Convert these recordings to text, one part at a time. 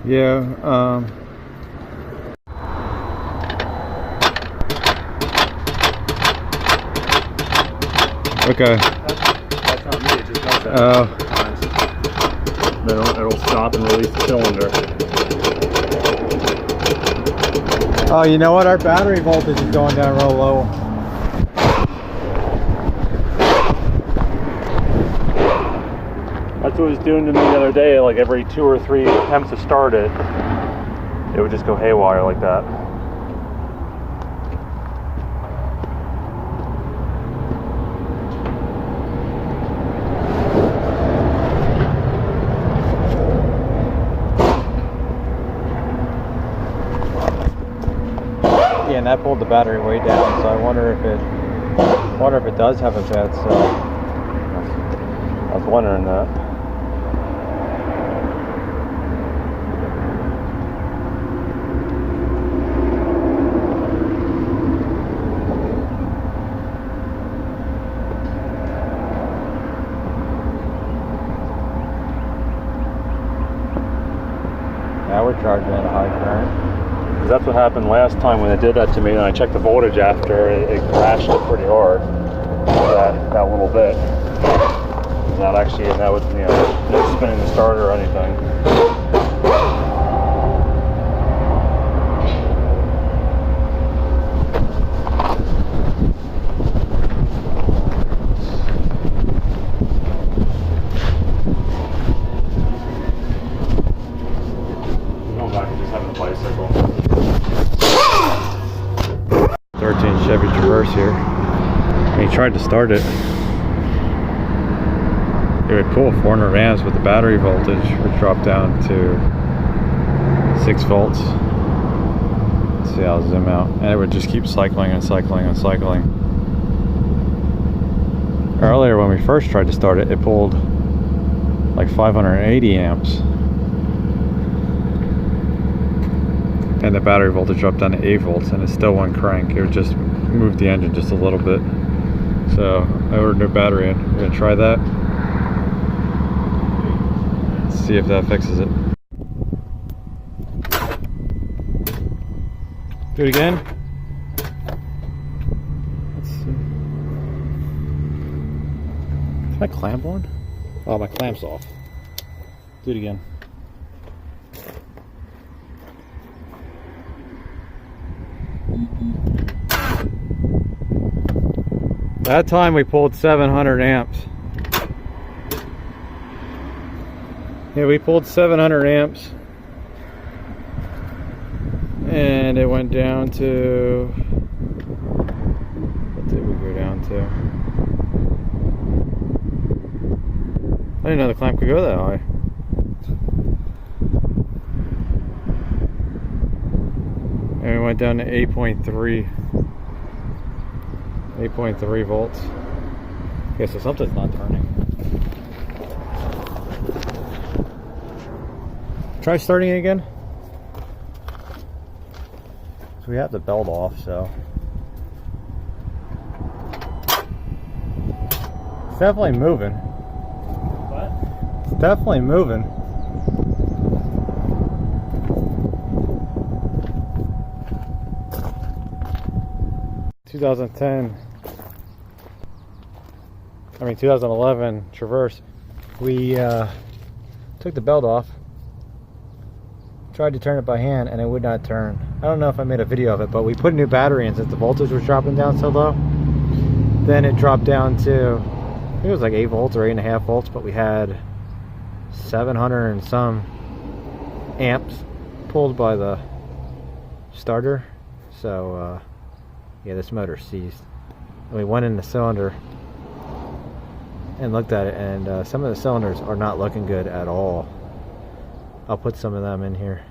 Yeah, okay. That's not me, it just does that. Oh. Then it'll stop and release the cylinder. Oh, you know what? Our battery voltage is going down real low. That's what it was doing to me the other day. Like every 2 or 3 attempts to start it, it would just go haywire like that. Yeah, and that pulled the battery way down. So I wonder if it does have a bad cell. I was wondering that. Now we're charging at a high current. Because that's what happened last time when it did that to me, and I checked the voltage after, it crashed it pretty hard. That little bit. Not actually, and that was, you know, no spinning the starter or anything. Going back and just having a bicycle. 13 Chevy Traverse here. And he tried to start it. It would pull 400 amps, but the battery voltage would drop down to 6 volts. Let's see, I'll zoom out. And it would just keep cycling and cycling and cycling. Earlier when we first tried to start it, it pulled like 580 amps. And the battery voltage dropped down to 8 volts, and it still wouldn't crank. It would just move the engine just a little bit. So I ordered a new battery in. We're gonna try that. See if that fixes it. Do it again. Let's see. Is my clamp on? Oh, my clamp's off. Do it again. That time we pulled 700 amps. Yeah, we pulled 700 amps, and it went down to, what did we go down to? I didn't know the clamp could go that high. And we went down to 8.3 volts. Okay, so something's not turning. Try starting it again. So we have the belt off, so it's definitely moving. What? It's definitely moving. I mean 2011 Traverse. We took the belt off. Tried to turn it by hand and it would not turn. I don't know if I made a video of it, but we put a new battery in since the voltage was dropping down so low. Then it dropped down to, I think it was like 8 volts or 8.5 volts, but we had 700 and some amps pulled by the starter. So yeah, this motor seized. And we went in the cylinder and looked at it, and some of the cylinders are not looking good at all. I'll put some of them in here.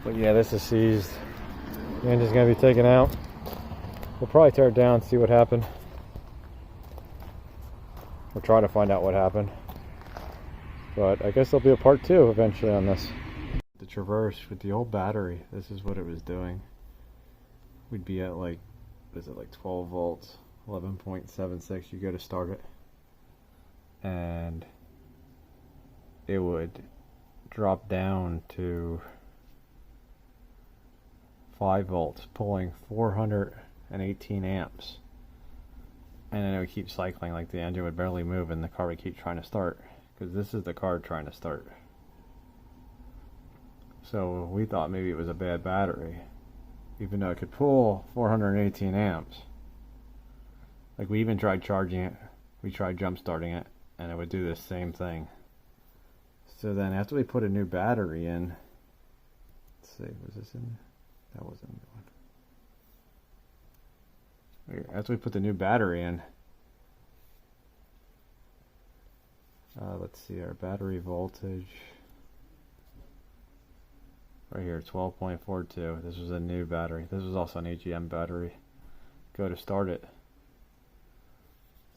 But yeah, this is seized. The engine's gonna be taken out. We'll probably tear it down, see what happened. We'll try to find out what happened. But I guess there'll be a part 2 eventually on this. The Traverse with the old battery, this is what it was doing. We'd be at like, what is it, like 12 volts, 11.76. You go to start it, and it would dropped down to 5 volts, pulling 418 amps. And then it would keep cycling, like the engine would barely move and the car would keep trying to start, because this is the car trying to start. So we thought maybe it was a bad battery, even though it could pull 418 amps. Like, we even tried charging it, we tried jump starting it, and it would do the same thing. So then after we put a new battery in, let's see, was this in? That wasn't going. After we put the new battery in, let's see, our battery voltage right here, 12.42. This was a new battery. This was also an AGM battery. Go to start it.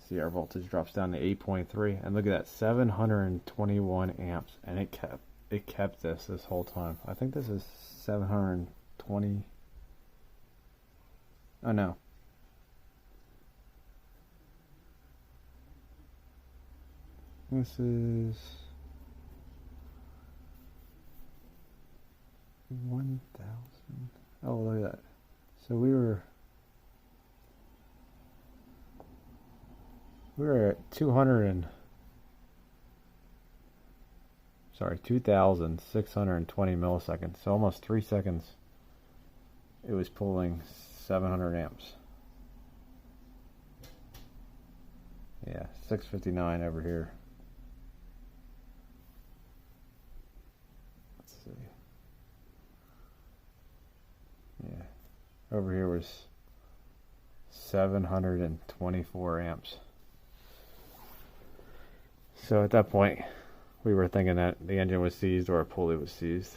See, our voltage drops down to 8.3, and look at that, 721 amps, and it kept this whole time. I think this is 720. Oh no. This is 1,000. Oh, look at that. So we were at 2,620 milliseconds. So almost 3 seconds. It was pulling 700 amps. Yeah, 659 over here. Let's see. Yeah, over here was 724 amps. So at that point, we were thinking that the engine was seized or a pulley was seized.